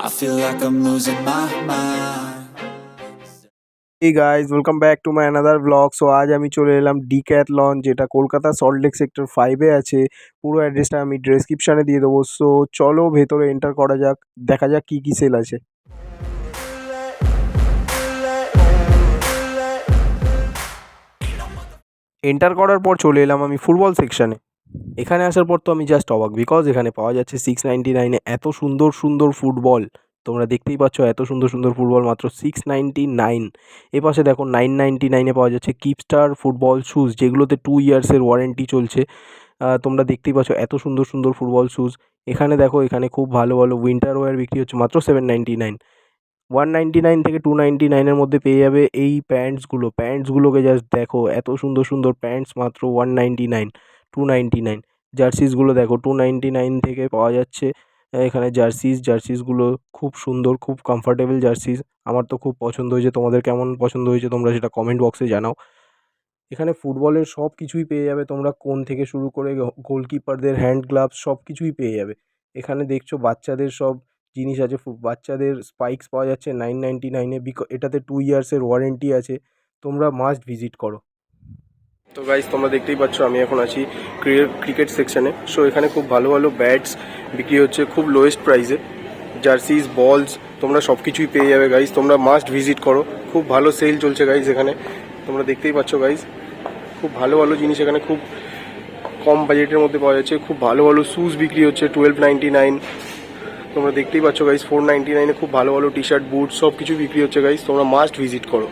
I feel like I'm losing my mind. Hey guys, welcome back to my another vlog. So আজ আমি চলে এলাম decathlon, যেটা Kolkata Salt Lake sector 5-এ আছে। পুরো অ্যাড্রেসটা আমি ডেসক্রিপশনে দিয়ে দেবো। সো চলো ভেতরে এন্টার করা যাক, দেখা যাক কি কি সেল আছে। এন্টার করার পর চলে এলাম আমি ফুটবল সেকশানে। এখানে আসার পর তো আমি জাস্ট অবাক, বিকজ এখানে পাওয়া যাচ্ছে 699-এ এত সুন্দর সুন্দর ফুটবল। তোমরা দেখতেই পাচ্ছ এত সুন্দর সুন্দর ফুটবল মাত্র 699। এপাশে দেখো 999-এ পাওয়া যাচ্ছে কিপস্টার ফুটবল শুজ, যেগুলোতে 2 ইয়ার্সের ওয়ারেন্টি চলছে। তোমরা দেখতেই পাচ্ছ এত সুন্দর সুন্দর ফুটবল শুজ। এখানে দেখো, এখানে খুব ভালো ভালো উইন্টার ওয়্যার বিক্রি হচ্ছে মাত্র 799। 199 থেকে 299-এর মধ্যে পেয়ে যাবে এই প্যান্টসগুলোকে জাস্ট দেখো, এত সুন্দর সুন্দর প্যান্টস মাত্র 199, 299। জার্সিসগুলো দেখো 299 থেকে পাওয়া যাচ্ছে। এখানে জার্সিসগুলো খুব সুন্দর, খুব কমফর্টেবল জার্সিস। আমার তো খুব পছন্দ হয়েছে। তোমাদের কেমন পছন্দ হয়েছে তোমরা সেটা কমেন্ট বক্সে জানাও। এখানে ফুটবলের সব কিছুই পেয়ে যাবে তোমরা, কোন থেকে শুরু করে গোলকিপারদের হ্যান্ড গ্লাভস সব কিছুই পেয়ে যাবে। এখানে দেখছো বাচ্চাদের সব জিনিস আছে। বাচ্চাদের স্পাইকস পাওয়া যাচ্ছে 999-এ। এটাতে 2 ইয়ার্সের ওয়ারেন্টি আছে। তোমরা মাস্ট ভিজিট করো। তো গাইজ, তোমরা দেখতেই পাচ্ছ আমি এখন আছি ক্রিকেট সেকশানে। সো এখানে খুব ভালো ভালো ব্যাটস বিক্রি হচ্ছে খুব লোয়েস্ট প্রাইসে। জার্সিস, বলস তোমরা সব কিছুই পেয়ে যাবে গাইজ। তোমরা মাস্ট ভিজিট করো, খুব ভালো সেল চলছে গাইজ এখানে। তোমরা দেখতেই পাচ্ছ গাইজ, খুব ভালো ভালো জিনিস এখানে খুব কম বাজেটের মধ্যে পাওয়া যাচ্ছে। খুব ভালো ভালো শ্যুজ বিক্রি হচ্ছে 1299। তোমরা দেখতেই পাচ্ছ গাইজ 499-এ খুব ভালো ভালো টি শার্ট, বুট সব কিছু বিক্রি হচ্ছে গাইজ। তোমরা মাস্ট ভিজিট করো।